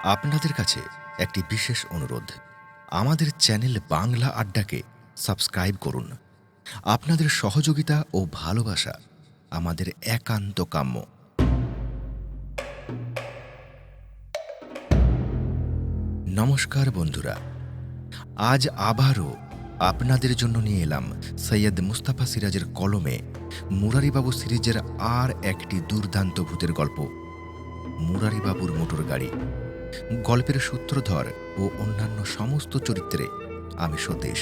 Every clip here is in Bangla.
আপনাদের কাছে একটি বিশেষ অনুরোধ। আমাদের চ্যানেল বাংলা আড্ডাকে সাবস্ক্রাইব করুন। আপনাদের সহযোগিতা ও ভালোবাসা আমাদের একান্ত কাম্য। নমস্কার বন্ধুরা, আজ আবারও আপনাদের জন্য নিয়ে এলাম সৈয়দ মুস্তাফা সিরাজের কলমে মুরারিবাবু সিরিজের আর একটি দুর্দান্ত ভূতের গল্প, মুরারিবাবুর মোটর গাড়ি। গল্পের সূত্রধর ও অন্যান্য সমস্ত চরিত্রে আমি সতীশ।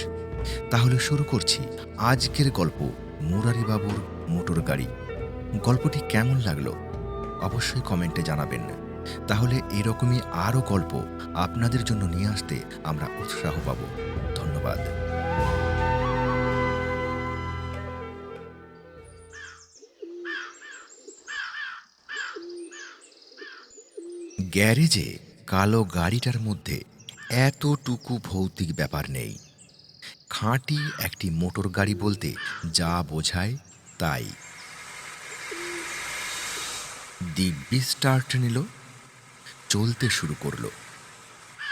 তাহলে শুরু করছি আজকের গল্প, মুরারিবাবুর মোটর গাড়ি। গল্পটি কেমন লাগলো অবশ্যই কমেন্টে জানাবেন। তাহলে এরকমই আরও গল্প আপনাদের জন্য নিয়ে আসতে আমরা উৎসাহ পাব। ধন্যবাদ। গ্যারেজে কালো গাড়িটার মধ্যে এতটুকু ভৌতিক ব্যাপার নেই। খাঁটি একটি মোটর গাড়ি বলতে যা বোঝায় তাই। দিব্যি স্টার্ট নিল, চলতে শুরু করলো।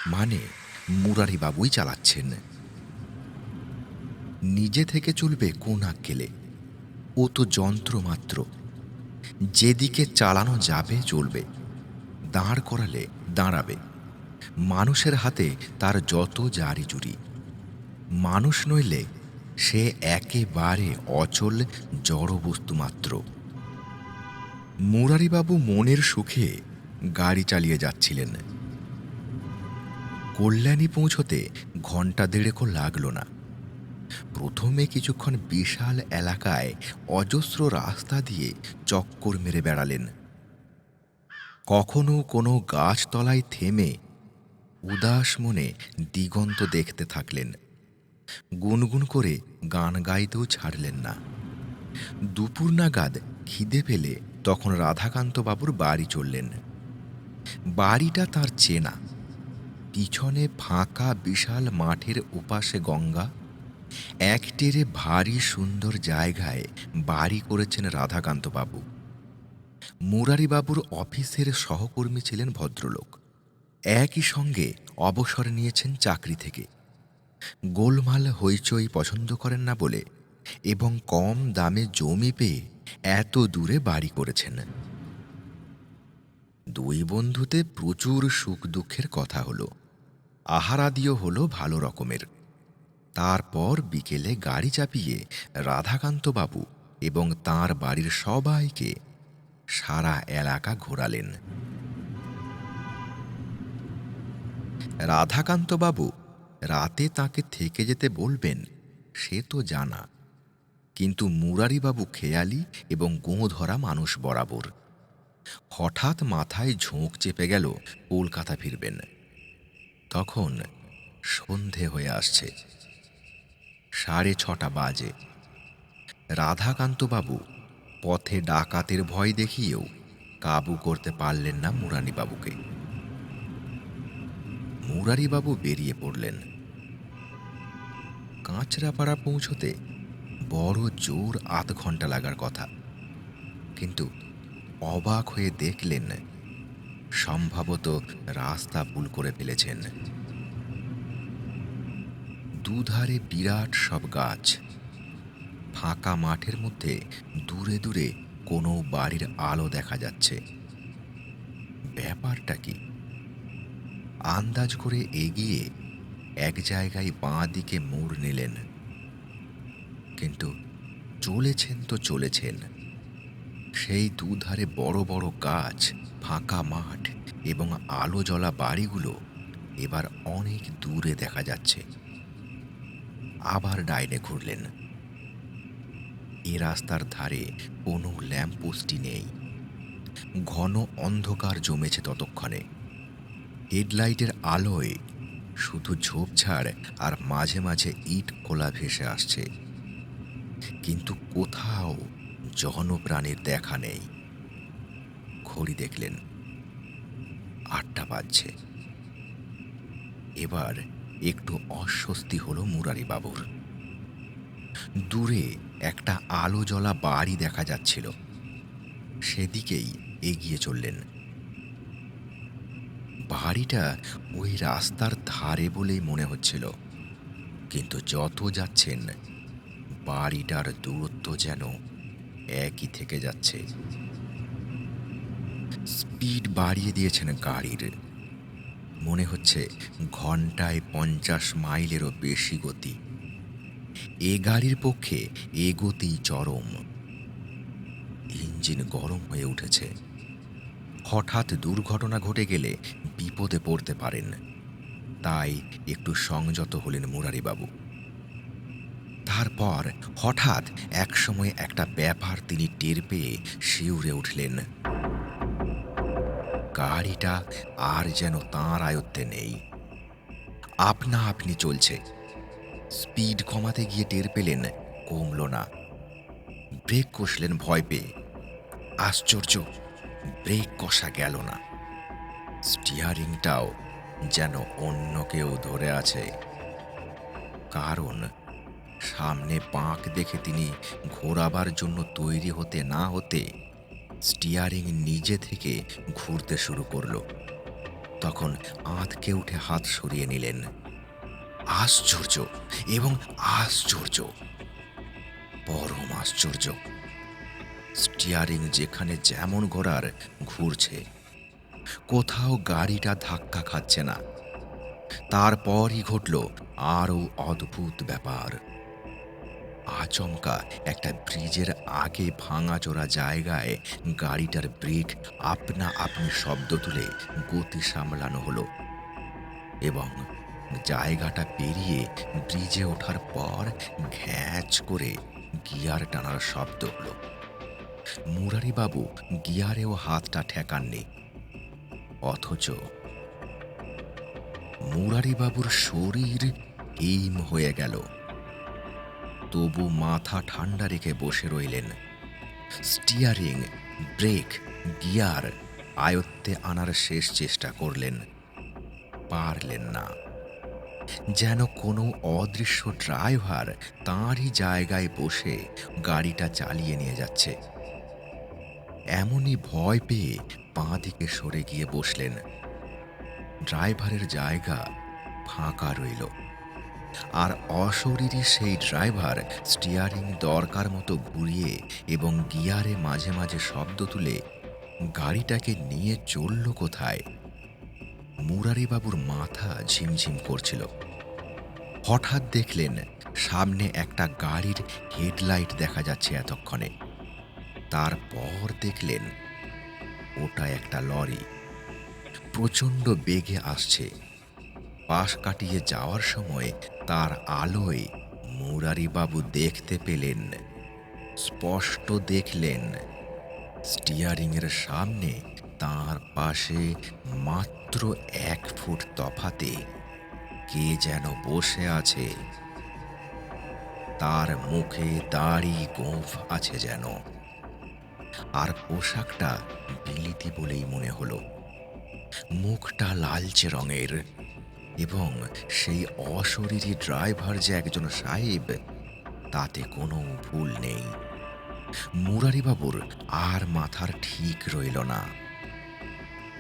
মানে মুরারিবাবুই চালাচ্ছেন। নিজে থেকে চলবে কোন আক্কেলে? ও তো যন্ত্র মাত্র। যেদিকে চালানো যাবে চলবে, দাঁড় করালে দাঁড়াবে। মানুষের হাতে তার যত জারি জুরি। মানুষ নইলে সে একেবারে অচল জড়বস্তু মাত্র। মুরারিবাবু মনের সুখে গাড়ি চালিয়ে যাচ্ছিলেন। কল্যাণী পৌঁছতে ঘণ্টা দেড়েকও লাগল না। প্রথমে কিছুক্ষণ বিশাল এলাকায় অজস্র রাস্তা দিয়ে চক্কর মেরে বেড়ালেন। কখনো কোনো গাছতলায় থেমে উদাস মনে দিগন্ত দেখতে থাকলেন। গুনগুন করে গান গাইতেও ছাড়লেন না। দুপুর নাগাদ খিদে পেলে তখন রাধাকান্তবাবুর বাড়ি চললেন। বাড়িটা তার চেনা। পিছনে ফাঁকা বিশাল মাঠের ওপাশে গঙ্গা। একটেরে ভারী সুন্দর জায়গায় বাড়ি করেছেন রাধাকান্তবাবু। মুরারিবাবুর অফিসের সহকর্মী ছিলেন ভদ্রলোক। একই সঙ্গে অবসর নিয়েছেন চাকরি থেকে। গোলমাল হইচই পছন্দ করেন না বলে এবং কম দামে জমি পেয়ে এত দূরে বাড়ি করেছেন। দুই বন্ধুতে প্রচুর সুখ দুঃখের কথা হলো। আহারাদিও হলো ভালো রকমের। তারপর বিকেলে গাড়ি চাপিয়ে রাধাকান্তবাবু এবং তাঁর বাড়ির সবাইকে সারা এলাকা ঘোরালেন। রাধাকান্তবাবু রাতে তাকে থেকে যেতে বলবেন সে তো জানা, কিন্তু মুরারিবাবু খেয়ালি এবং গোঁ ধরা মানুষ বরাবর। হঠাৎ মাথায় ঝোঁক চেপে গেল কলকাতা ফিরবেন। তখন সন্ধে হয়ে আসছে, 6:30 বাজে। রাধাকান্তবাবু পথে ডাকাতের ভয় দেখিয়েও কাবু করতে পারলেন না মুরারিবাবুকে। মুরারিবাবু বেরিয়ে পড়লেন। কাঁচরাপাড়া পৌঁছতে বড় জোর 8 ঘন্টা লাগার কথা, কিন্তু অবাক হয়ে দেখলেন সম্ভবত রাস্তা ভুল করে ফেলেছেন। দুধারে বিরাট সব গাছ। ফাঁকা মাঠের মধ্যে দূরে দূরে কোনো বাড়ির আলো দেখা যাচ্ছে। ব্যাপারটা কি? আন্দাজ করে এগিয়ে এক জায়গায় বাঁ দিকে মোড় নিলেন। কিন্তু চলেছেন তো চলেছেন, সেই দুধারে বড় বড় গাছ, ফাঁকা মাঠ এবং আলো জ্বলা বাড়িগুলো এবার অনেক দূরে দেখা যাচ্ছে। আবার ডাইনে ঘুরলেন। এ রাস্তার ধারে কোনো ল্যাম্পপোস্টই নেই। ঘন অন্ধকার জমেছে ততক্ষণে। হেডলাইটের আলোয় শুধু ঝোপঝাড় আর মাঝে মাঝে ইট খোলা ভেসে আসছে, কিন্তু কোথাও জনপ্রাণীর দেখা নেই। ঘড়ি দেখলেন, 8টা বাজছে। এবার একটু অস্বস্তি হলো মুরারিবাবুর। দূরে একটা আলো জ্বলা বাড়ি দেখা যাচ্ছিল, সেদিকেই এগিয়ে চললেন। বাড়িটা ওই রাস্তার ধারে বলেই মনে হচ্ছিল, কিন্তু যত যাচ্ছেন বাড়িটার দূরত্ব যেন একই থেকে যাচ্ছে। স্পিড বাড়িয়ে দিয়েছেন গাড়ির, মনে হচ্ছে ঘন্টায় 50 মাইলেরও বেশি গতি। এ গাড়ির পক্ষে এ গতি চরম। ইঞ্জিন গরম হয়ে উঠেছে। হঠাৎ দুর্ঘটনা ঘটে গেলে বিপদে পড়তে পারেন, তাই একটু সংযত হলেন মুরারিবাবু। তারপর হঠাৎ একসময় একটা ব্যাপার তিনি টের পেয়ে শিউরে উঠলেন। গাড়িটা আর যেন তাঁর আয়ত্তে নেই, আপনা আপনি চলছে। স্পিড কমাতে গিয়ে টের পেলেন কমল না। ব্রেক কষলেন ভয় পেয়ে। আশ্চর্য, ব্রেক কষা গেল না। স্টিয়ারিংটাও যেন অন্য কেউ ধরে আছে। কারণ সামনে বাঁক দেখে তিনি ঘোরাবার জন্য তৈরি হতে না হতে স্টিয়ারিং নিজে থেকে ঘুরতে শুরু করলো। তখন আঁতকে উঠে হাত সরিয়ে নিলেন। আশ্চর্য এবং আশ্চর্য, পরম আশ্চর্য। স্টিয়ারিং যেখানে যেমন ঘোরার ঘুরছে, কোথাও গাড়িটা ধাক্কা খাচ্ছে না। তারপরই ঘটল আরও অদ্ভুত ব্যাপার। আচমকা একটা ব্রিজের আগে ভাঙাচোরা জায়গায় গাড়িটার ব্রেক আপনা আপনি শব্দ তুলে গতি সামলানো হলো, এবং জায়গাটা পেরিয়ে ব্রিজে ওঠার পর ঘ্যাঁচ করে গিয়ার টানার শব্দ হলো। মুরারিবাবু গিয়ারেও হাতটা ঠেকাননি, অথচ মুরারিবাবুর শরীর হিম হয়ে গেল। তবু মাথা ঠান্ডা রেখে বসে রইলেন। স্টিয়ারিং, ব্রেক, গিয়ার আয়ত্তে আনার শেষ চেষ্টা করলেন, পারলেন না। যেন কোনো অদৃশ্য ড্রাইভার তাঁরই জায়গায় বসে গাড়িটা চালিয়ে নিয়ে যাচ্ছে। এমনই ভয় পেয়ে বাঁ দিকে সরে গিয়ে বসলেন। ড্রাইভারের জায়গা ফাঁকা রইল, আর অশরীরী সেই ড্রাইভার স্টিয়ারিং দরকার মতো ঘুরিয়ে এবং গিয়ারে মাঝে মাঝে শব্দ তুলে গাড়িটাকে নিয়ে চলল কোথায়। মুরারিবাবুর মাথা ঝিমঝিম করছিল। হঠাৎ দেখলেন সামনে একটা গাড়ির হেডলাইট দেখা যাচ্ছে এতক্ষণে। তারপর দেখলেন ওটা একটা লরি, প্রচণ্ড বেগে আসছে। পাশ কাটিয়ে যাওয়ার সময় তার আলোয় মুরারিবাবু দেখতে পেলেন, স্পষ্ট দেখলেন, স্টিয়ারিংয়ের সামনে তার পাশে মাত্র 1 ফুট তফাতে কে যেন বসে আছে। তার মুখে দাড়ি গোঁফ আছে যেন, আর পোশাকটা বিলিতি বলেই মনে হলো। মুখটা লালচে রঙের, এবং সেই অশরীরী ড্রাইভার যে একজন সাহেব তাতে কোনো ভুল নেই। মুরারিবাবুর আর মাথার ঠিক রইল না,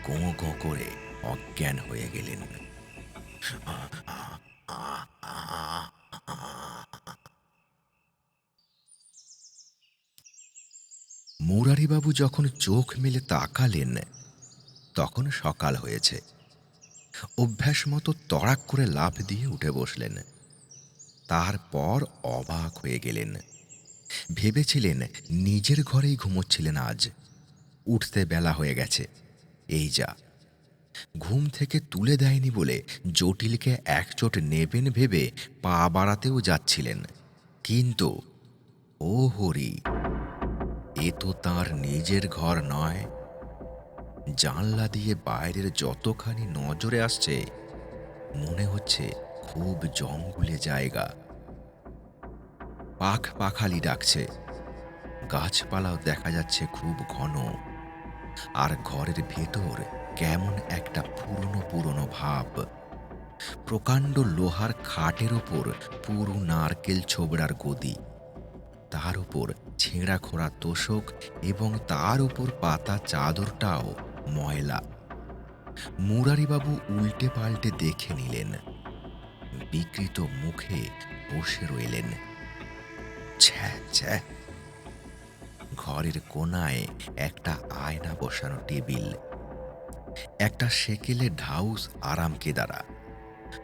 গোঁ গোঁ করে অজ্ঞান হয়ে গেলেন। মুরারিবাবু যখন চোখ মেলে তাকালেন, তখন সকাল হয়েছে। অভ্যাস মতো তড়াক করে লাফ দিয়ে উঠে বসলেন। তারপর অবাক হয়ে গেলেন। ভেবেছিলেন নিজের ঘরেই ঘুমোচ্ছিলেন আজ। উঠতে বেলা হয়ে গেছে, এই যা। ঘুম থেকে তুলে দেয়নি বলে জটিলকে একচোট নেবেন ভেবে পা বাড়াতেও যাচ্ছিলেন, কিন্তু ও হরি, এ তো তাঁর নিজের ঘর নয়। জানলা দিয়ে বাইরের যতখানি নজরে আসছে, মনে হচ্ছে খুব জঙ্গলে জায়গা। পাখ পাখালি ডাকছে, গাছপালাও দেখা যাচ্ছে খুব ঘন, আর ঘরের ভেতর কেমন একটা পুরনো পুরনো ভাব। প্রকাণ্ড লোহার খাটের ওপর পুরু নারকেল ছোবড়ার গদি, তার উপর ছেঁড়া খোড়া তোশক, এবং তার উপর পাতা চাদরটাও ময়লা। মুরারিবাবু উল্টে পাল্টে দেখে নিলেন। বিকৃত মুখে বসে রইলেন। ছ্যা ছ্যা! ঘরের কোণায় একটা আয়না বসানো টেবিল, একটা সেকেলে ঢাউস আরাম কেদারা,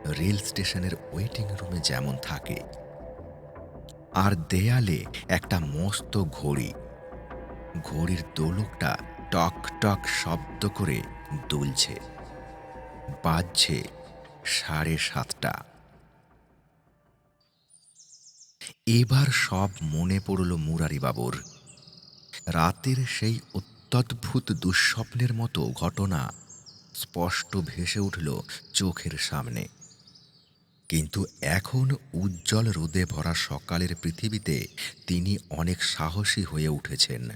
রেল স্টেশনের ওয়েটিং রুমে যেমন থাকে। আর দেয়ালে একটা মস্ত ঘড়ি। ঘড়ির দোলকটা টক টক শব্দ করে দুলছে। বাজছে 7:30। এবার সব মনে পড়ল মুরারিবাবুর। রাতের সেই অত্যদ্ভুত দুঃস্বপ্নের মতো ঘটনা স্পষ্ট ভেসে উঠল চোখের সামনে। কিন্তু এখন উজ্জ্বল রোদে ভরা সকালের পৃথিবীতে তিনি অনেক সাহসী হয়ে উঠেছেন।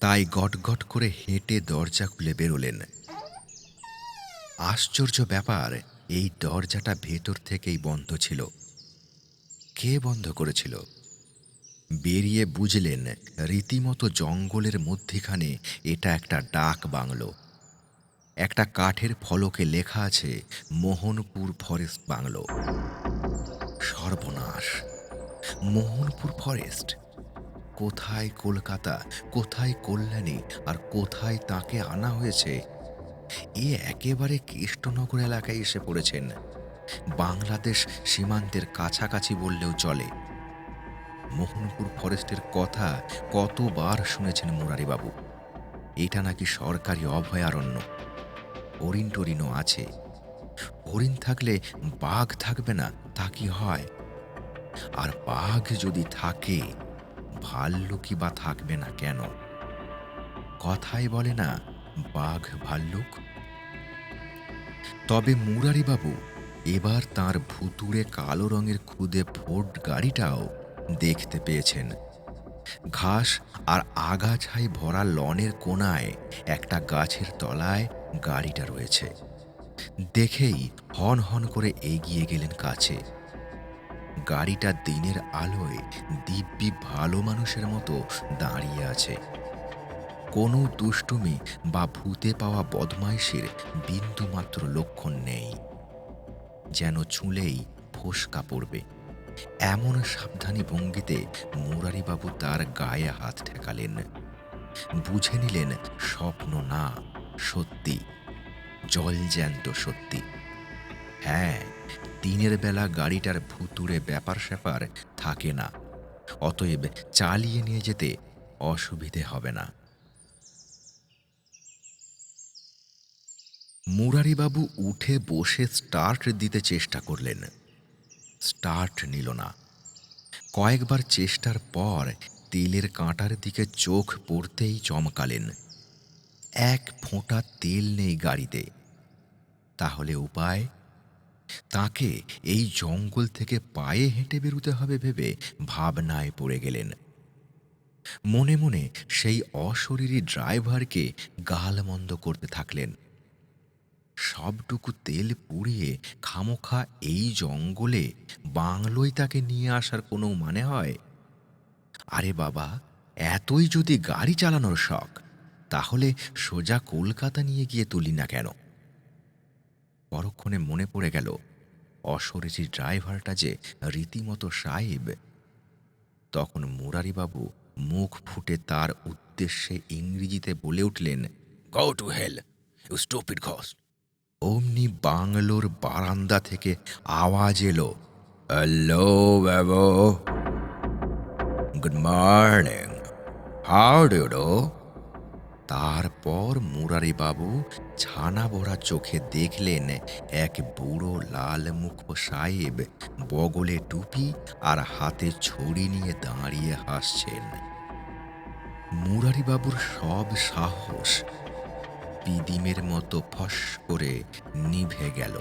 তাই গটগট করে হেঁটে দরজা খুলে বেরোলেন। আশ্চর্য ব্যাপার, এই দরজাটা ভেতর থেকেই বন্ধ ছিল। কে বন্ধ করেছিল? বেরিয়ে বুঝলেন রীতিমতো জঙ্গলের মধ্যিখানে এটা একটা ডাক বাংলো। একটা কাঠের ফলকে লেখা আছে মোহনপুর ফরেস্ট বাংলো। সর্বনাশ! মোহনপুর ফরেস্ট! কোথায় কলকাতা, কোথায় কল্যাণী, আর কোথায় তাকে আনা হয়েছে? এ একেবারে কৃষ্ণনগর এলাকায় এসে পড়েছেন। বাংলাদেশ সীমান্তের কাছাকাছি বললেও চলে। মোহনপুর ফরেস্টের কথা কতবার শুনেছেন মুরারিবাবু। এটা নাকি সরকারি অভয়ারণ্য। হরিণ টরিণও আছে। হরিণ থাকলে বাঘ থাকবে না তা কি হয়? আর বাঘ যদি থাকে, ভাল্লুকই বা থাকবে না কেন? কথাই বলে না, বাঘ ভাল্লুক। তবে মুরারিবাবু এবার তার ভুতুড়ে কালো রঙের খুদে ফোর্ড গাড়িটাও দেখতে পেয়েছেন। ঘাস আর আগাছায় ভরা লনের কোণায় একটা গাছের তলায় গাড়িটা রয়েছে। দেখেই হন হন করে এগিয়ে গেলেন কাছে। গাড়িটা দিনের আলোয় দিব্যি ভালো মানুষের মতো দাঁড়িয়ে আছে। কোনো দুষ্টুমি বা ভূতে পাওয়া বদমাইশের বিন্দুমাত্র লক্ষণ নেই। যেন ছুঁলেই ফোস্কা পড়বে, এমন সাবধানী ভঙ্গিতে মুরারিবাবু তার গায়ে হাত ঠেকালেন। বুঝে নিলেন স্বপ্ন না, সত্যি, জলজ্যান্ত সত্যি। হ্যাঁ, দিনের বেলা গাড়িটার ভুতুড়ে ব্যাপার স্যাপার থাকে না, অতএব চালিয়ে নিয়ে যেতে অসুবিধে হবে না। মুরারিবাবু উঠে বসে স্টার্ট দিতে চেষ্টা করলেন। স্টার্ট নিল না। কয়েকবার চেষ্টার পর তেলের কাঁটার দিকে চোখ পড়তেই চমকালেন। এক ফোঁটা তেল নেই গাড়িতে। তাহলে উপায়? তাকে এই জঙ্গল থেকে পায়ে হেঁটে বেরুতে হবে ভেবে ভাবনায় পড়ে গেলেন। মনে মনে সেই অশরীরী ড্রাইভারকে গালমন্দ করতে থাকলেন। সবটুকু তেল পুড়িয়ে খামোখা এই জঙ্গলে বাংলোয় তাকে নিয়ে আসার কোনো মানে হয়? আরে বাবা, এতই যদি গাড়ি চালানোর শখ, তাহলে সোজা কলকাতা নিয়ে গিয়ে তুলি না কেন? পরক্ষণে মনে পড়ে গেল অশরীরী ড্রাইভারটা যে রীতিমতো সাহেব। তখন মুরারিবাবু মুখ ফুটে তার উদ্দেশ্যে ইংরেজিতে বলে উঠলেন, "go to hell, you stupid ghost!" অমনি বাংলোর বারান্দা থেকে আওয়াজ এলো, "hello babu, good morning, how do do?" তারপর মুরারিবাবু ছানা ভরা চোখে দেখলেন এক বুড়ো লাল মুখ সাহেব বগলে টুপি আর হাতে ছড়ি নিয়ে দাঁড়িয়ে হাসছেন। মুরারিবাবুর সব সাহস পিদিমের মতো ফস করে নিভে গেল।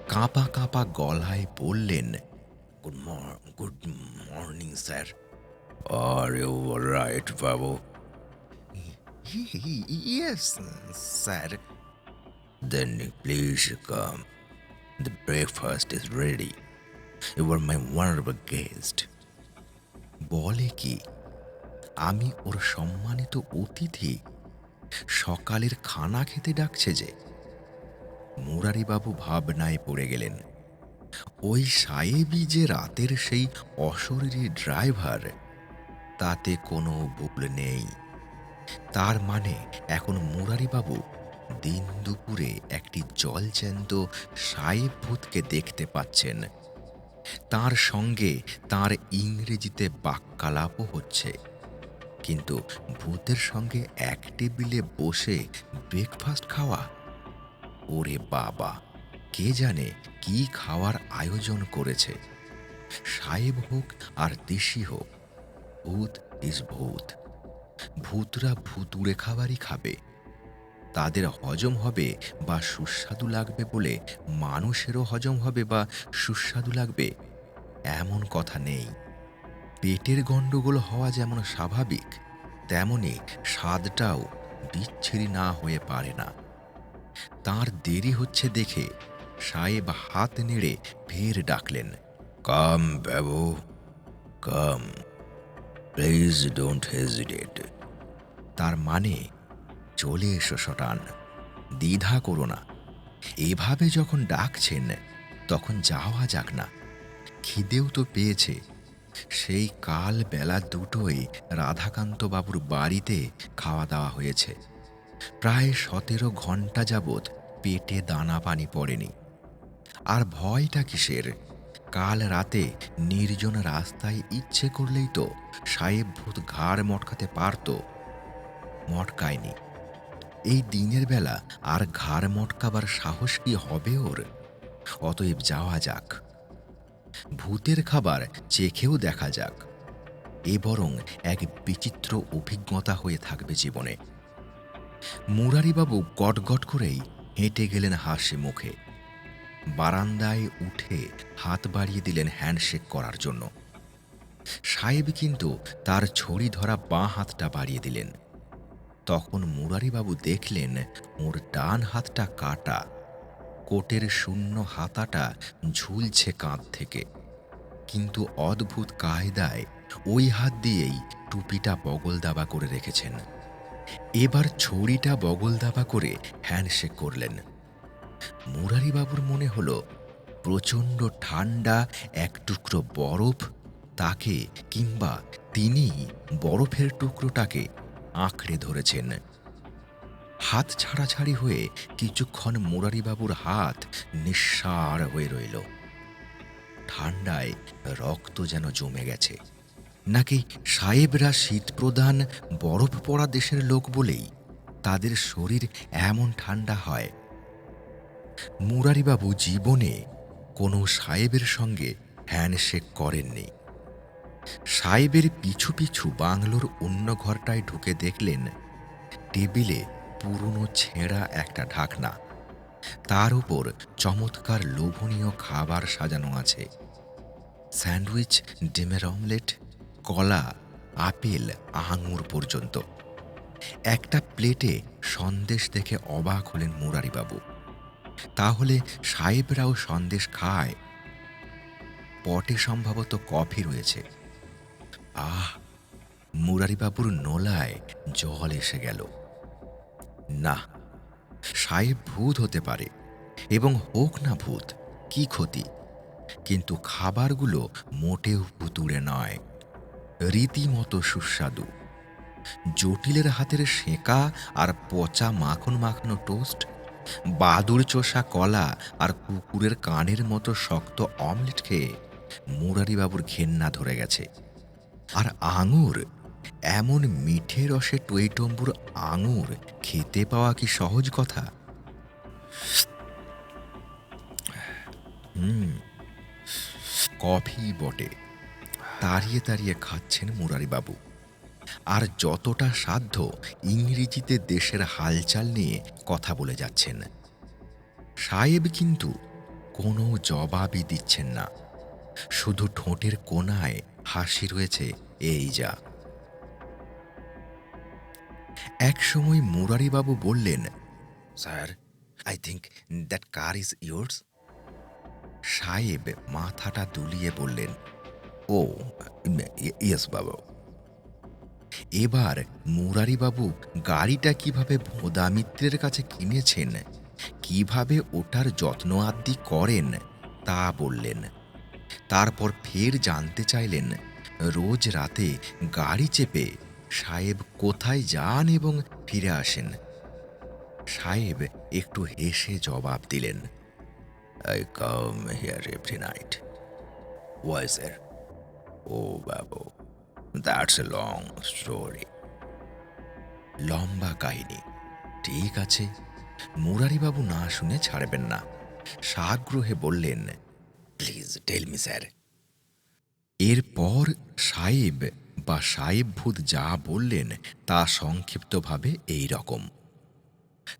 কাঁপা কাঁপা গলায় বললেন, good morning sir. Are you right বাবু? Yes, sir. Then please come. The breakfast is ready. You are my wonderful guest. বলে কি, আমি ওর সম্মানিত অতিথি? সকালের খানা খেতে ডাকছে যে। মুরারিবাবু ভাবনায় পড়ে গেলেন। ওই সাহেবই যে রাতের সেই অশরীরী ড্রাইভার, তাতে কোনো ভুল নেই। তার মানে এখন মুরারিবাবু দিন দুপুরে একটি জলজ্যান্ত সাহেব ভূতকে দেখতে পাচ্ছেন। তার সঙ্গে তার ইংরেজিতে বাক্যালাপও হচ্ছে। কিন্তু ভূতের সঙ্গে এক টেবিলে বসে ব্রেকফাস্ট খাওয়া, ওরে বাবা! কে জানে কি খাওয়ার আয়োজন করেছে। সাহেব হোক আর দেশি হোক, ভূত ইজ ভূত। ভূতরা ভুতুড়ে খাবারই খাবে। তাদের হজম হবে বা সুস্বাদু লাগবে বলে মানুষেরও হজম হবে বা সুস্বাদু লাগবে এমন কথা নেই। পেটের গণ্ডগোল হওয়া যেমন স্বাভাবিক, তেমনি স্বাদটাও বিচ্ছিরি না হয়ে পারে না। তার দেরি হচ্ছে দেখে সাহেব হাত নেড়ে ফের ডাকলেন, কাম বাবু, কাম, প্লিজ ডোন্ট হেজিটেট। তার মানে, চলে এসো শটান, দ্বিধা করো না। এভাবে যখন ডাকছেন তখন যাওয়া যাক না। খিদেও তো পেয়েছে। সেই কাল বেলা দুটোয় রাধাকান্ত বাবুর বাড়িতে খাওয়া দাওয়া হয়েছে। প্রায় ১৭ ঘণ্টা যাবৎ পেটে দানা পানি পড়েনি। আর ভয়টা কিসের? কাল রাতে নির্জন রাস্তায় ইচ্ছে করলেই তো সাহেব ভূত ঘাড় মটকাতে পারত। মটকায়নি। এই দিনের বেলা আর ঘাড় মটকাবার সাহস কি হবে ওর? অতএব যাওয়া যাক, ভূতের খাবার চেখেও দেখা যাক। এ বরং এক বিচিত্র অভিজ্ঞতা হয়ে থাকবে জীবনে। মুরারিবাবু গটগট করেই হেঁটে গেলেন হাসি মুখে। বারান্দায় উঠে হাত বাড়িয়ে দিলেন হ্যান্ডশেক করার জন্য। সাহেব কিন্তু তার ছড়ি ধরা বাঁ হাতটা বাড়িয়ে দিলেন। তখন মুরারিবাবু দেখলেন ওর ডান হাতটা কাটা, কোটের শূন্য হাতাটা ঝুলছে কাঁধ থেকে। কিন্তু অদ্ভুত কায়দায় ওই হাত দিয়েই টুপিটা বগল দাবা করে রেখেছেন। এবার ছড়িটা বগল দাবা করে হ্যান্ডশেক করলেন। মুরারিবাবুর মনে হলো প্রচণ্ড ঠান্ডা এক টুকরো বরফ তাকে, কিংবা তিনি বরফের টুকরোটাকে আঁকড়ে ধরেছেন। হাত ছাড়াছাড়ি হয়ে কিছুক্ষণ মুরারিবাবুর হাত নিঃসাড় হয়ে রইল। ঠান্ডায় রক্ত যেন জমে গেছে। নাকি সাহেবরা শীতপ্রধান বরফ পড়া দেশের লোক বলেই তাদের শরীর এমন ঠান্ডা হয়? মুরারিবাবু জীবনে কোনো সাহেবের সঙ্গে হ্যান্ডশেক করেননি। সাহেবের পিছু পিছু বাংলোর অন্য ঘরটায় ঢুকে দেখলেন টেবিলে পুরনো ছেঁড়া একটা ঢাকনা। তার উপর চমৎকার লোভনীয় খাবার সাজানো আছে। স্যান্ডউইচ, ডিমের অমলেট, কলা, আপেল, আঙুর পর্যন্ত। একটা প্লেটে সন্দেশ দেখে অবাক হলেন মুরারিবাবু। তাহলে সাহেবরাও সন্দেশ খায়? পটে সম্ভবত কফি রয়েছে। আহ! মুরারিবাবুর নোলায় জল এসে গেল। না, সাহেব ভূত হতে পারে, এবং হোক না ভূত, কি ক্ষতি? কিন্তু খাবারগুলো মোটেও ভুতুড়ে নয়, রীতিমতো সুস্বাদু। জটিলের হাতের সেঁকা আর পচা মাখন মাখানো টোস্ট, বাদুর চোষা কলা আর কুকুরের কানের মতো শক্ত অমলেট খেয়ে মুরারিবাবুর ঘেন্না ধরে গেছে। আর আঙুর, এমন মিঠে রসে টইটম্বুর আঙুর খেতে পাওয়া কি সহজ কথা? কফি বটে। তাড়িয়ে তাড়িয়ে খাচ্ছেন মুরারিবাবু। আর যতটা সাধ্য ইংরেজিতে দেশের হালচাল নিয়ে কথা বলে যাচ্ছেন। সাহেব কিন্তু কোনো জবাবই দিচ্ছেন না। শুধু ঠোঁটের কোণায় হাসি রয়েছে, এই যা। একসময় মুরারিবাবু বললেন, sir, I think that car is yours. সাহেব মাথাটা দুলিয়ে বললেন, ও ইয়েস বাবু। এবার মুরারিবাবু গাড়িটা কিভাবে ভোঁদা মিত্রের কাছে কিনেছেন, কিভাবে ওটার যত্ন আত্তি করেন তা বললেন। তারপর ফের জানতে চাইলেন রোজ রাতে গাড়ি চেপে সাহেব কোথায় যান এবং ফিরে আসেন। সাহেব একটু হেসে জবাব দিলেন, I come here every night. Why sir? ও বাবু, দ্যাটস এ লং স্টোরি। লম্বা কাহিনী। ঠিক আছে। মুরারিবাবু না শুনে ছাড়বেন না, সাগ্রহে বললেন, প্লিজ টেল মি স্যার। এরপর সাহেব বা সাহেব ভূত যা বললেন তা সংক্ষিপ্তভাবে এই রকম।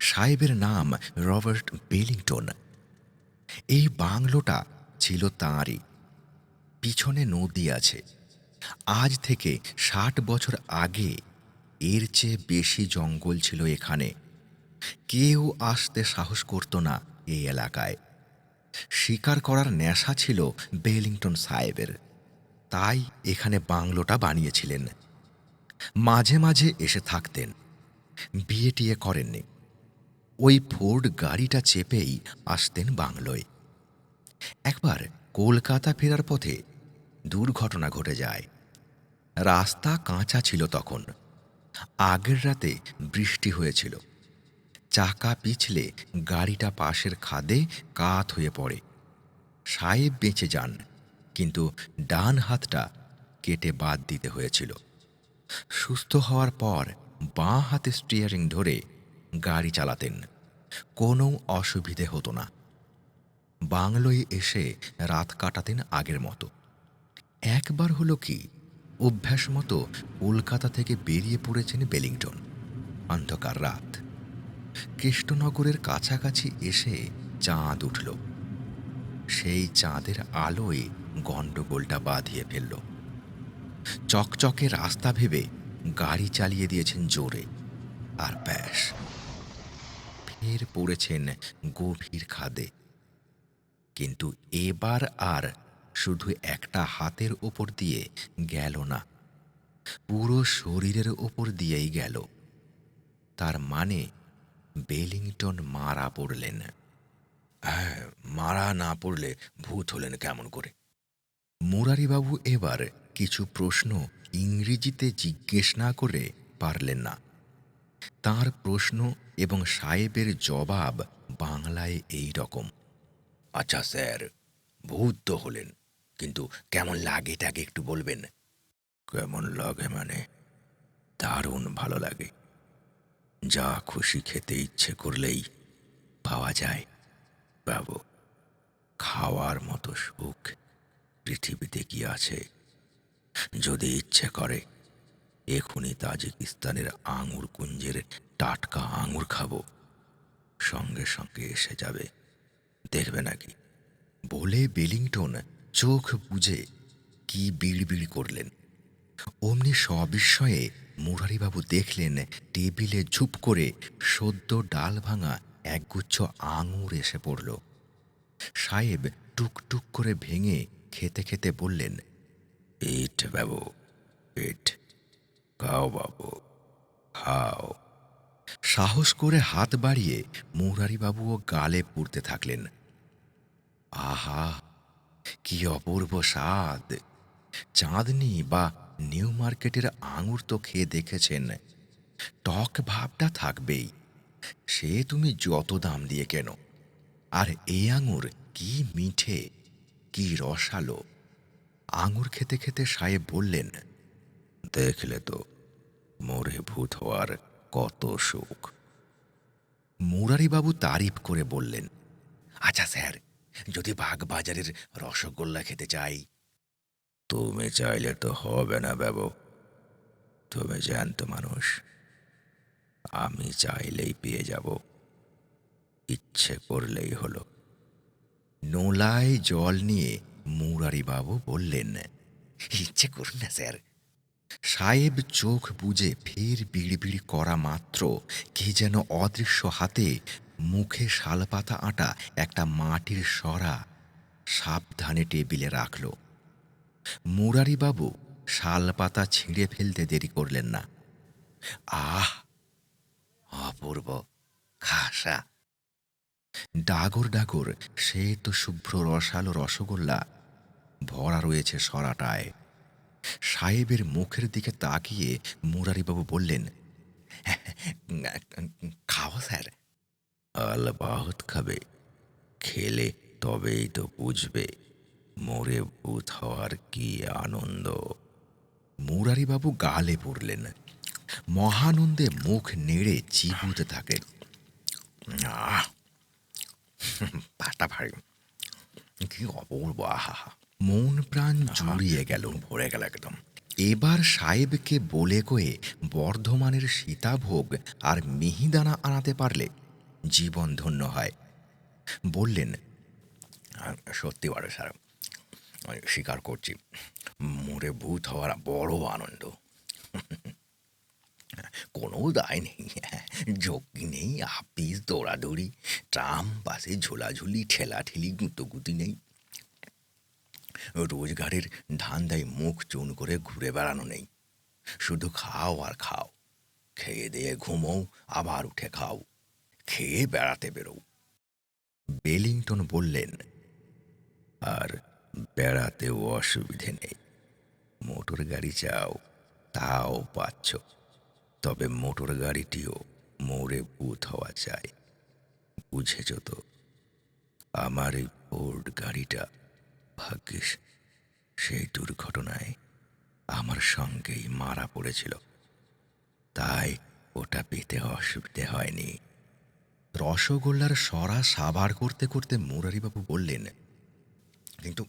সাহেবের নাম রবার্ট বেলিংটন। এই বাংলোটা ছিল তাঁরই। পিছনে নদী আছে। আজ থেকে ৬০ বছর আগে এর চেয়ে বেশি জঙ্গল ছিল এখানে। কেউ আসতে সাহস করত না এই এলাকায়। শিকার করার নেশা ছিল বেলিংটন সাহেবের, তাই এখানে বাংলোটা বানিয়েছিলেন। মাঝে মাঝে এসে থাকতেন। বিয়ে টিয়ে করেননি। ওই ফোর্ড গাড়িটা চেপেই আসতেন বাংলোয়। একবার কলকাতা ফেরার পথে দুর্ঘটনা ঘটে যায়। রাস্তা কাঁচা ছিল তখন। আগের রাতে বৃষ্টি হয়েছিল। চাকা পিছলে গাড়িটা পাশের খাদে কাত হয়ে পড়ে। সাহেব বেঁচে যান, কিন্তু ডান হাতটা কেটে বাদ দিতে হয়েছিল। সুস্থ হওয়ার পর বাঁ হাতে স্টিয়ারিং ধরে গাড়ি চালাতেন। কোনো অসুবিধে হতো না। বাংলোয় এসে রাত কাটাতেন আগের মতো। একবার হলো কি, অভ্যাস মতো কলকাতা থেকে বেরিয়ে পড়েছেন বেলিংটন। অন্ধকার রাত। কৃষ্ণনগরের কাছাকাছি এসে চাঁদ উঠল। সেই চাঁদের আলোয় গণ্ডগোলটা বাঁধিয়ে ফেলল। চকচকে রাস্তা ভেবে গাড়ি চালিয়ে দিয়েছেন জোরে, আর ব্যাস, ফের পড়েছেন গভীর খাদে। কিন্তু এবার আর শুধু একটা হাতের ওপর দিয়ে গেল না, পুরো শরীরের ওপর দিয়েই গেল। তার মানে বেলিংটন মারা পড়লেন। হ্যাঁ, মারা না পড়লে ভূত হলেন কেমন করে? মুরারিবাবু এবার কিছু প্রশ্ন ইংরেজিতে জিজ্ঞেস না করে পারলেন না। তাঁর প্রশ্ন এবং সাহেবের জবাব বাংলায় এই রকম। আচ্ছা স্যার, ভূত তো হলেন, কিন্তু কেমন লাগে টাকে একটু বলবেন? কেমন লাগে মানে? দারুণ ভালো লাগে। যা খুশি খেতে ইচ্ছে করলেই পাওয়া যায় বাবু। খাওয়ার মতো সুখ পৃথিবীতে কি আছে? যদি ইচ্ছে করে এখনই তাজিকিস্তানের আঙুর কুঞ্জের টাটকা আঙুর খাবো, সঙ্গে সঙ্গে এসে যাবে, দেখবে নাকি? বলে বেলিংটন চোখ বুজে কি বিড়বিড় করলেন। অমনি সবিস্ময়ে মুরারিবাবু দেখলেন টেবিলে ঝুপ করে সদ্য ডাল ভাঙা একগুচ্ছ আঙুর এসে পড়ল। সাহেব টুকটুক করে ভেঙে খেতে খেতে বললেন, ইট বাবু, ইট। খাও বাবু, খাও। সাহস করে হাত বাড়িয়ে মুরারিবাবুও গালে পুড়তে থাকলেন। আহা, কি অপূর্ব স্বাদ! চাঁদনি বা নিউ মার্কেটের আঙুর তো খেয়ে দেখেছেন, টক ভাবটা থাকবেই, সে তুমি যত দাম দিয়ে কেন। আর এই আঙুর কি মিঠে, কি রসালো! আঙুর খেতে খেতে সাহেব বললেন, দেখলে তো, মরে ভূত হওয়ার কত সুখ। মুরারিবাবু তারিফ করে বললেন, আচ্ছা স্যার, যদি বাগবাজারের রসগোল্লা খেতে চাই? তুমি চাইলে তো হবে না বাবু, তুমি জ্যান্ত মানুষ। আমি চাইলেই পেয়ে যাব, ইচ্ছে করলেই হলো। নোলায় জল নিয়ে মুরারিবাবু বললেন, ইচ্ছে করুন না স্যার। সাহেব চোখ বুজে ফের বিড়বিড় করা মাত্র কে যেন অদৃশ্য হাতে মুখে শালপাতা আটা একটা মাটির সরা সাবধানে টেবিলে রাখল। মুরারিবাবু শাল পাতা ছিঁড়ে ফেলতে দেরি করলেন না। আহ, অপূর্ব, খাসা, ডাগর ডাগর সে তো শুভ্র রসালো রসগোল্লা ভরা রয়েছে সরাটায়। সাহেবের মুখের দিকে তাকিয়ে মুরারিবাবু বললেন, খাও স্যার। আল বহুত খাবে, খেলে তবেই তো বুঝবে মরে ভূত হওয়ার কি আনন্দ। মুরারিবাবু গালে পড়লেন, মহানন্দে মুখ নেড়ে চিবুতে থাকেন। আহ, পাটা ভারী, কি অপূর্ব, আহা! মন প্রাণ জুড়িয়ে গেল, ভরে গেল একদম। এবার সাহেবকে বলে কয়ে বর্ধমানের সীতাভোগ আর মিহিদানা আনাতে পারলে জীবন ধন্য হয়। বললেন, সত্যি বড় স্যার, স্বীকার করছি, মরে ভূত হওয়ার বড় আনন্দ। কোনো দায় নেই, ঝক্কি নেই, আপিস দৌড়াদৌড়ি, ট্রাম বাসে ঝোলাঝুলি, ঠেলাঠেলি, গুঁতোগুতি নেই। রোজগারের ধান্দায় মুখ চুন করে ঘুরে বেড়ানো নেই। শুধু খাও আর খাও, খেয়ে দিয়ে ঘুমোও, আবার উঠে খাও, খেয়ে বেড়াতে বেরোও। বেলিংটন বললেন, আর বেড়াতেও অসুবিধে নেই। মোটর গাড়ি চাও, তাও পাচ্ছ, তবে মোটর গাড়িটিও মরে ভূত হওয়া চাই। বুঝেছ তো? আমার এই ফোর্ড গাড়িটা ভাগ্যিস সেই দুর্ঘটনায় আমার সঙ্গেই মারা পড়েছিল, তাই ওটা পেতে অসুবিধে হয়নি। রসগোল্লার সরা সাবার করতে করতে মুরারিবাবু বললেন, কিন্তু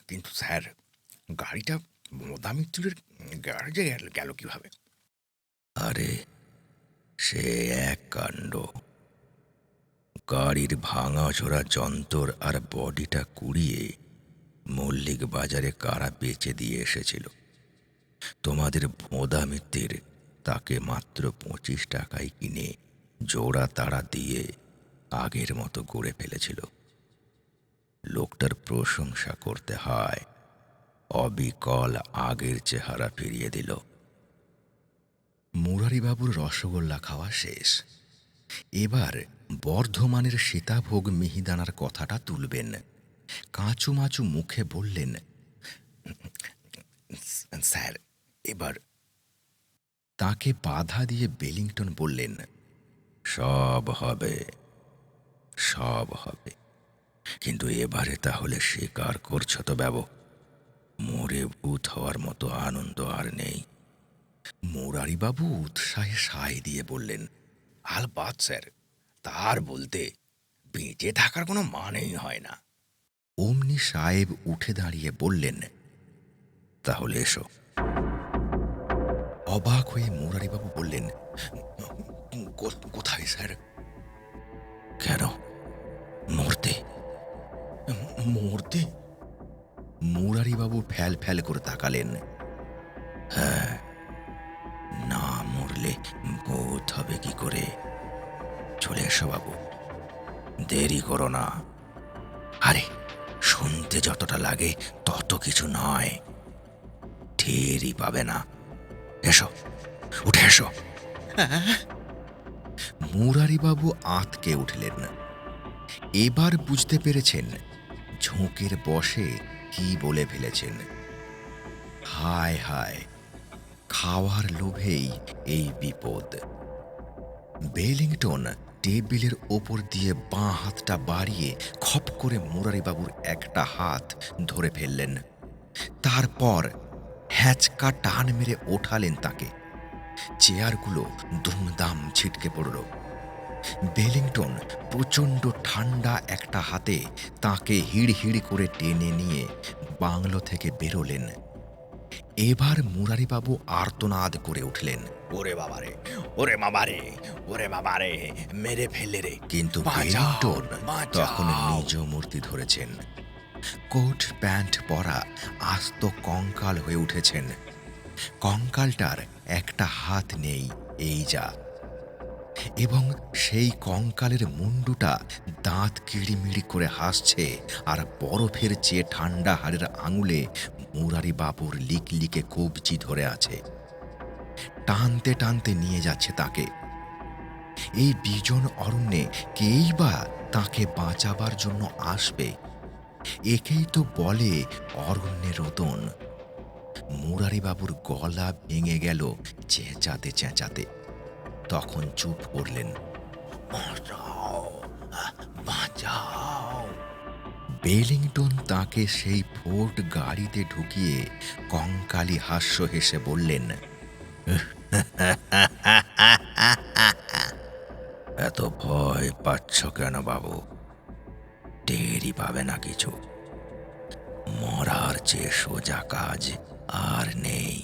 কিন্তু স্যার, গাড়িটা মোদা মিত্রের গ্যারেজে গেল কিভাবে? আরে, সে এক কাণ্ড। গাড়ির ভাঙাচোরা যন্তর আর বডিটা কুড়িয়ে মল্লিক বাজারে কারা বেচে দিয়ে এসেছিল। তোমাদের ভোঁদা মিত্রের তাকে মাত্র 25 টাকায় কিনে জোড়া তাড়া দিয়ে আগের মতো গড়ে ফেলেছিল। লোকটার প্রশংসা করতে হয়, অবিকল আগের চেহারা ফিরিয়ে দিল। মুরারিবাবুর রসগোল্লা খাওয়া শেষ। এবার বর্ধমানের সীতাভোগ মিহিদানার কথাটা তুলবেন। কাঁচুমাচু মুখে বললেন, স্যার, এবার। তাকে বাধা দিয়ে বেলিংটন বললেন, সব হবে, সব হবে, কিন্তু এবারে তাহলে স্বীকার করছো তো বাবু, মরে ভূত হওয়ার মতো আনন্দ আর নেই? মুরারিবাবু উৎসাহে সায় দিয়ে বললেন, আলবাত স্যার, তার বলতে বেঁচে থাকার কোনো মানেই হয় না। অমনি সাহেব উঠে দাঁড়িয়ে বললেন, তাহলে এসো। অবাক হয়ে মুরারিবাবু বললেন, কোথায় স্যার? কেন, মরতে? মরতে? মুরারিবাবু ফ্যাল ফ্যাল করে তাকালেন। হ্যাঁ, না মরলে ভূত হবে কি করে? চলে এসো বাবু, দেরি করো না। আরে, শুনতে যতটা লাগে তত কিছু নয়, টেরই পাবে না। এসো, উঠে এসো। মুরারিবাবু আঁতকে উঠলেন। এবার বুঝতে পেরেছেন ঝোঁকের বশে কি বলে ফেলেছেন। হায় হায়, খাওয়ার লোভেই এই বিপদ। বেলিংটন টেবিলের ওপর দিয়ে বাঁ হাতটা বাড়িয়ে খপ করে মুরারিবাবুর একটা হাত ধরে ফেললেন। তারপর হ্যাঁচকা টান মেরে ওঠালেন তাকে। চেয়ারগুলো দুমদাম ছিটকে পড়ল। বেলিংটন প্রচণ্ড ঠান্ডা একটা হাতে তাকে হিড় হিড় করে টেনে নিয়ে বাংলো থেকে বেরোলেন। এবার মুরারিবাবু আর্তনাদ করে উঠলেন, ওরে বাবারে, ওরে বাবারে, ওরে বাবারে, মেরে ফেলে রে! কিন্তু বেলিংটন তখন নিজ মূর্তি ধরেছেন। কোট প্যান্ট পরা আস্ত কঙ্কাল হয়ে উঠেছেন। কঙ্কালটার একটা হাত নেই, এই যা। এবং সেই কঙ্কালের মুন্ডুটা দাঁত কিড়িমিড়ি করে হাসছে, আর বরফের চেয়ে ঠান্ডা হাড়ের আঙুলে মুরারি বাবুর লিকলিকে কবজি ধরে আছে। টানতে টানতে নিয়ে যাচ্ছে তাকে। এই বিজন অরণ্যে কেই বা তাকে বাঁচাবার জন্য আসবে? একেই তো বলে অরণ্যের রোদন। মুরারিবাবুর গলা ভেঙে গেল চেঁচাতে চেঁচাতে। তখন চুপ করলেন। বাঁচাও, বাঁচাও। বেলিংটন তাকে সেই ফোর্ড গাড়িতে ঢুকিয়ে কঙ্কালি হাস্য হেসে বললেন, এত ভয় পাচ্ছ কেন বাবু? টেরই পাবে না কিছু। মরার চেয়ে সোজা কাজ আর নেই।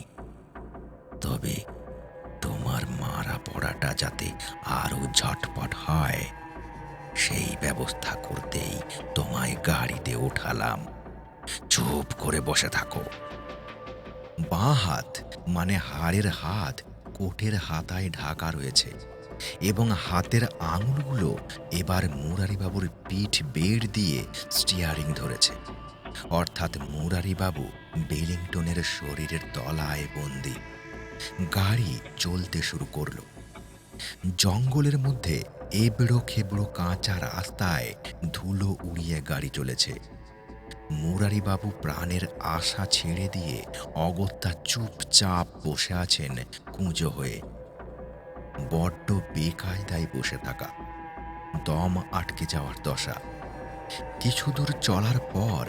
তবে তোমার মারা পড়াটা যাতে আরো ঝটপট হয়, সেই ব্যবস্থা করতেই তোমায় গাড়িতে ওঠালাম। চুপ করে বসে থাকো। বাঁ হাত মানে হাড়ের হাত কোটের হাতায় ঢাকা রয়েছে, এবং হাতের আঙুলগুলো এবার মুরারিবাবুর পিঠ বেড় দিয়ে স্টিয়ারিং ধরেছে। অর্থাৎ মুরারিবাবু বেলিংটনের শরীরের তলায় বন্দী। গাড়ি চলতে শুরু করল। জঙ্গলের মধ্যে এবড়ো খেবড়ো কাঁচা রাস্তায় ধুলো উড়িয়ে গাড়ি চলেছে। মুরারিবাবু প্রাণের আশা ছেড়ে দিয়ে অগত্যা চুপচাপ বসে আছেন কুঁজো হয়ে। বড্ড বেকায়দায় বসে থাকা, দম আটকে যাওয়ার দশা। কিছু দূর চলার পর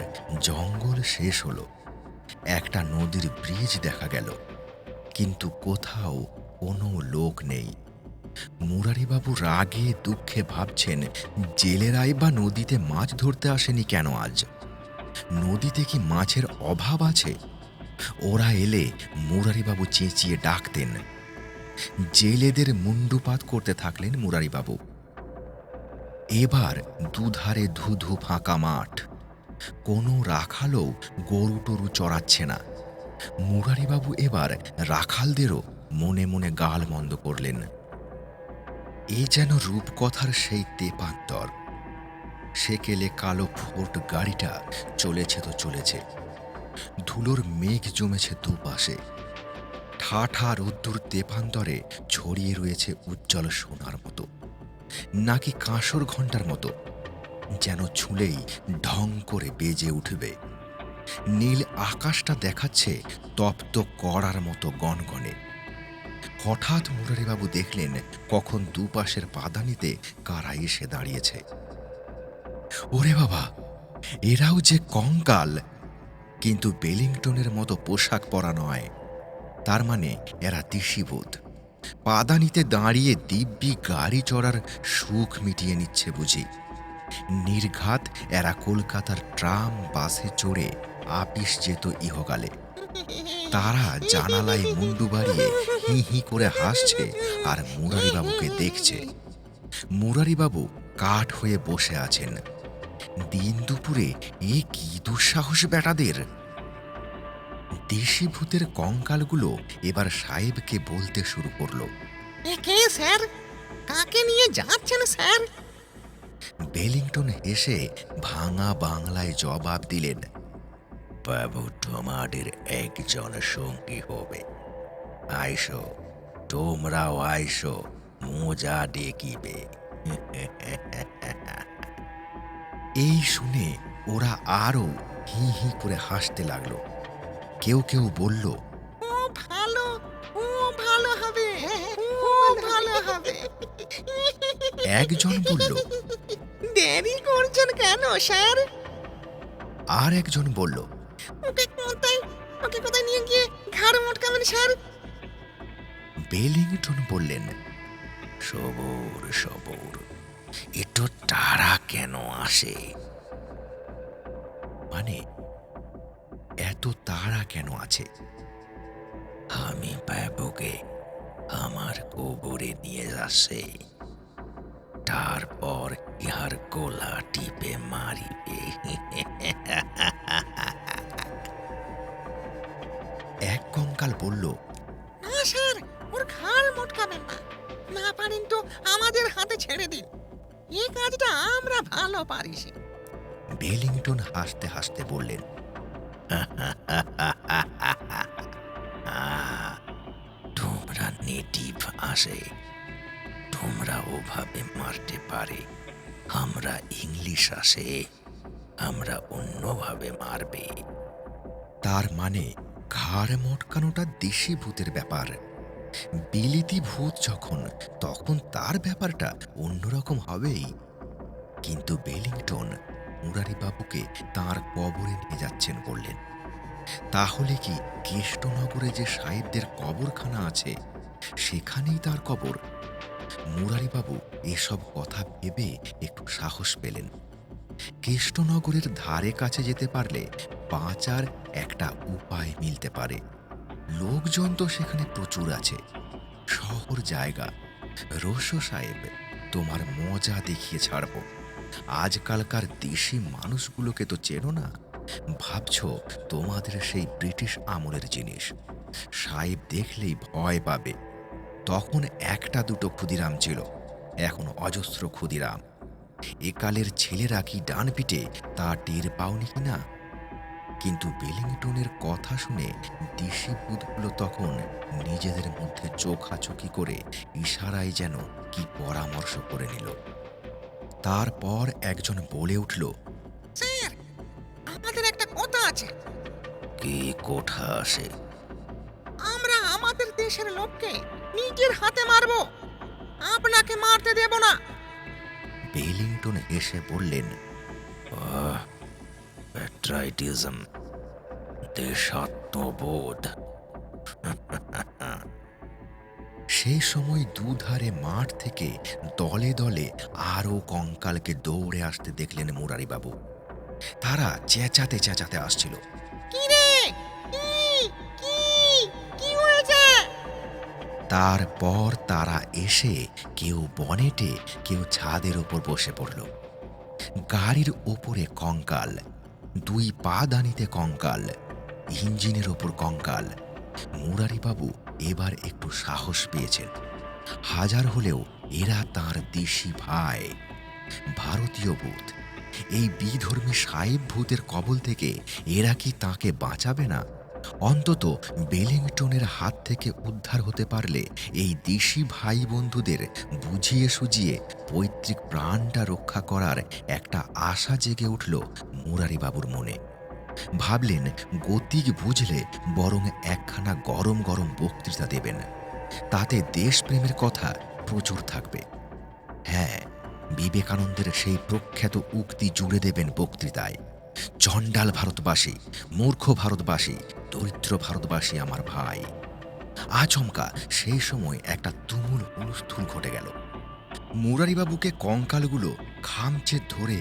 জঙ্গল শেষ হলো। একটা নদীর ব্রিজ দেখা গেল, কিন্তু কোথাও কোনো লোক নেই। মুরারিবাবু রাগে দুঃখে ভাবছেন, জেলেরাই বা নদীতে মাছ ধরতে আসেনি কেন আজ? নদীতে কি মাছের অভাব আছে? ওরা এলে মুরারিবাবু চেঁচিয়ে ডাকতেন। জেলেদের মুন্ডুপাত করতে থাকলেন মুরারিবাবু। এবার দুধারে ধুধু ফাঁকা মাঠ। কোনো রাখালও গরু টরু চড়াচ্ছে না। মুরারিবাবু এবার রাখালদেরও মনে মনে গালমন্দ করলেন। এ যেন রূপকথার সেই তেপান্তর। সেকেলে কালো ফোর্ড গাড়িটা চলেছে তো চলেছে। ধুলোর মেঘ জমেছে দুপাশে। ঠাঠা রোদ্দুর তেপান্তরে ছড়িয়ে রয়েছে উজ্জ্বল সোনার মতো, নাকি কাঁসর ঘণ্টার মতো, যেন ছুঁলেই ঢং করে বেজে উঠবে। নীল আকাশটা দেখাচ্ছে তপ্ত কড়ার মতো গনগনে। হঠাৎ মুরারিবাবু দেখলেন কখন দুপাশের পাদানিতে কারা এসে দাঁড়িয়েছে। ওরে বাবা, এরাও যে কঙ্কাল! কিন্তু বেলিংটনের মতো পোশাক পরা নয়। তার মানে এরা দিশিবোধ। পাদানিতে দাঁড়িয়ে দিব্যি গাড়ি চড়ার সুখ মিটিয়ে নিচ্ছে বুঝি। নির্ঘাত এরা কলকাতার ট্রাম বাসে চড়ে আপিস যেত ইহকালে। তারা জানালায় মুন্ডু বাড়িয়ে হি হি করে হাসছে আর মুরারিবাবুকে দেখছে। মুরারিবাবু কাঠ হয়ে বসে আছেন। দিন দুপুরে এ কি দুঃসাহস বেটাদের! দেশি ভূতের কঙ্কালগুলো এবার সাহেবকে বলতে শুরু করলো। কে স্যার? কাকে নিয়ে যাচ্ছেন স্যার? বেলিংটন হেসে ভাঙা বাংলায় জবাব দিলেন, বাবু তোমাদের একজন সঙ্গী হবে। আইসো, তোমরাও আইসো, মজা দেখিবে। এই শুনে ওরা আরো হি হি করে হাসতে লাগলো। কেউ কেউ বলল, ও ভালো, ও ভালো হবে, ও ভালো হবে। একজন বলল, দেরি করছেন কেন স্যার? আর একজন বলল, ওকে কোথায়, ওকে কোথায় নিয়ে গিয়ে ঘাড় মটকাবেন স্যার? বেলিংটন বললেন, সবুর সবুর, একটু তাড়া কেন আসে? মানে এত তাড়া কেন আছে? আমি বাবুকে আমার কবরে নিয়ে যাচ্ছে, তারপর ইহার গোলা টিপে মারিবে। এক কঙ্কাল বলল, না স্যার, ওর ঘাড় মটকাবেন না। না পারেন তো আমার করে দিন। এই কাজটা আমরা ভালো পারি সে। বেলিংটন হাসতে হাসতে বললেন, তোমরা নেটিভ আসে, তোমরা ওভাবে মারতে পারে। আমরা ইংলিশ আসে, আমরা অন্যভাবে মারবে। তার মানে ঘাড় মটকানোটা দেশি ভূতের ব্যাপার। বিলিতি ভূত যখন, তখন তার ব্যাপারটা অন্যরকম হবেই। কিন্তু বেলিংটন মুরারিবাবুকে তাঁর কবরে নিয়ে যাচ্ছেন বললেন। তাহলে কি কেষ্টনগরে যে সাহেবদের কবরখানা আছে সেখানেই তার কবর? মুরারিবাবু এসব কথা ভেবে একটু সাহস পেলেন। কেষ্টনগরের ধারে কাছে যেতে পারলে বাঁচার একটা উপায় মিলতে পারে। লোকজন তো সেখানে প্রচুর আছে, শহর জায়গা। রস্য সাহেব, তোমার মজা দেখিয়ে ছাড়ব। আজকালকার দেশি মানুষগুলোকে তো চেনো না, ভাবছো তোমাদের সেই ব্রিটিশ আমলের জিনিস। সাহেব দেখলেই ভয় পাবে। তখন একটা দুটো ক্ষুদিরাম ছিল, এখন অজস্র ক্ষুদিরাম। একালের ছেলেরা কি ডান পিটে তা টের পাওনি কিনা? কিন্তু বেলিংটনের কথা শুনে দেশি ভূতগুলো তখন নিজেদের মধ্যে চোখাচোখি করে ইশারায় যেন কি পরামর্শ করে নিল। তারপর একজন বলে উঠল, স্যার, আমাদের একটা কথা আছে। কে কোঠা আসে? আমরা আমাদের দেশের লোককে নিজের হাতে মারবো, আপনাকে মারতে দেব না। বেলিংটন এসে বললেন, প্যাট্রাইটিজম, দেশাত্মবোধ। সেই সময় দুধারে মাঠ থেকে দলে দলে আরো কঙ্কালকে দৌড়ে আসতে দেখলেন মুরারিবাবু। তারা চেঁচাতে চেঁচাতে আসছিল। কি রে? কি? কি? কি হয়েছে? তারপর তারা এসে কেউ বনেটে, কেউ ছাদের ওপর বসে পড়ল। গাড়ির ওপরে কঙ্কাল, দুই পা দানিতে কঙ্কাল, ইঞ্জিনের ওপর কঙ্কাল। মুরারিবাবু এবার একটু সাহস পেয়েছেন। হাজার হলেও এরা তার দেশি ভাই, ভারতীয় ভূত। এই বিধর্মী সাহেব ভূতের কবল থেকে এরা কি তাকে বাঁচাবে না? অন্তত বেলিংটনের হাত থেকে উদ্ধার হতে পারলে এই দেশি ভাই বন্ধুদের বুঝিয়ে সুঝিয়ে পৈতৃক প্রাণটা রক্ষা করার একটা আশা জেগে উঠল মুরারিবাবুর মনে। ভাবলেন, গতিক বুঝলে বরং একখানা গরম গরম বক্তৃতা দেবেন, তাতে দেশপ্রেমের কথা প্রচুর থাকবে। হ্যাঁ, বিবেকানন্দের সেই প্রখ্যাত উক্তি জুড়ে দেবেন বক্তৃতায়, চণ্ডাল ভারতবাসী, মূর্খ ভারতবাসী, দরিদ্র ভারতবাসী আমার ভাই। আচমকা সেই সময় একটা তুমুল হুলস্থুল ঘটে গেল। মুরারিবাবুকে কঙ্কালগুলো খামচে ধরে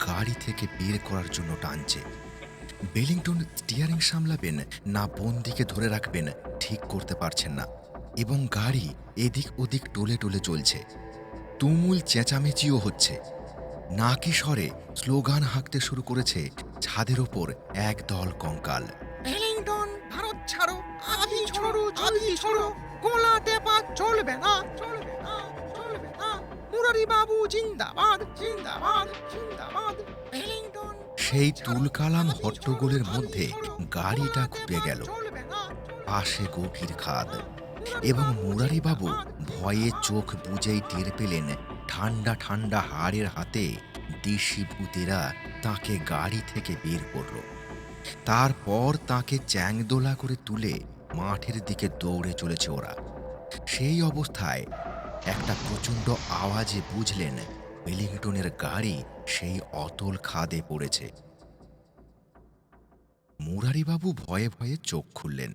গাড়ি থেকে বের করার জন্য টানছে। বেলিংটন স্টিয়ারিং সামলাবেন না বন্দিকে ধরে রাখবেন ঠিক করতে পারছেন না, এবং গাড়ি এদিক ওদিক টলে টলে চলছে। তুমুল চেঁচামেচিও হচ্ছে। নাকি স্বরে স্লোগান হাঁকতে শুরু করেছে ছাদের ওপর একদল কঙ্কাল। বেলিংটন ভারত ছাড়ো, আদি ছোড়ো, আদি ছোড়ো, গোলা টেপা চলবে না, চলবে না, চলবে না। মুরারি বাবু জিন্দাবাদ, জিন্দাবাদ, জিন্দাবাদ। বেলিংটন সেই তুলকালাম হট্টগোলের মধ্যে গাড়িটা ঘুরে গেল। পাশে গভীর খাদ, এবং মুরারিবাবু ভয়ে চোখ বুজেই টের পেলেন ঠান্ডা ঠান্ডা হাড়ের হাতে দেশি ভূতেরা তাকে গাড়ি থেকে বের করল। তারপর তাকে চ্যাংদোলা করে তুলে মাঠের দিকে দৌড়ে চলেছে ওরা। সেই অবস্থায় একটা প্রচণ্ড আওয়াজে বুঝলেন ওয়েলিংটনের গাড়ি সেই অতল খাদে পড়েছে। মুরারিবাবু ভয়ে ভয়ে চোখ খুললেন,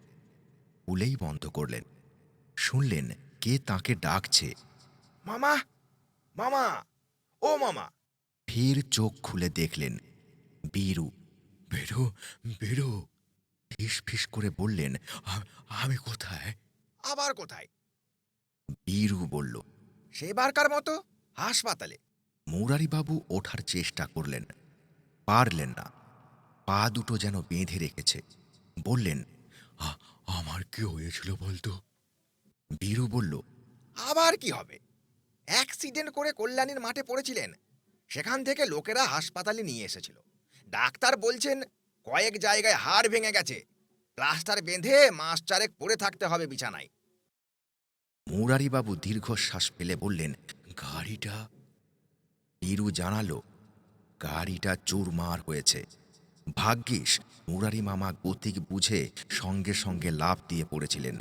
খুলেই বন্ধ করলেন। শুনলেন কে তাকে ডাকছে, মামা, মামা, ও মামা। ফের চোখ খুলে দেখলেন বীরু। বেরো, বেরো, ফিস ফিস করে বললেন, আমি কোথায়? আবার কোথায়? বীরু বলল, সেবারকার মতো হাসপাতালে। মুরারিবাবু ওঠার চেষ্টা করলেন, পারলেন না। পা দুটো যেন বেঁধে রেখেছে। বললেন, আমার কি হয়েছিল বলতো? বীরু বলল, আবার কি হবে, অ্যাক্সিডেন্ট করে কল্যাণীর মাঠে পড়েছিলেন। সেখান থেকে লোকেরা হাসপাতালে নিয়ে এসেছিল। ডাক্তার বলছেন কয়েক জায়গায় হাড় ভেঙে গেছে, প্লাস্টার বেঁধে মাস চারেক পড়ে থাকতে হবে বিছানায়। মুরারিবাবু দীর্ঘশ্বাস ফেলে বললেন, গাড়িটা? বীরু জানালো, গাড়িটা চুরমার হয়েছে। ভাগ্যিস মুরারি মামা গতিক বুঝে সঙ্গে সঙ্গে লাফ দিয়ে পড়েছিলেন।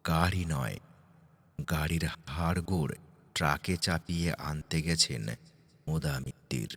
গাড়ি নয়, গাড়ির হাড়গোড় ট্রাকে চাপিয়ে আনতে গেছেন মোদা মিত্তির।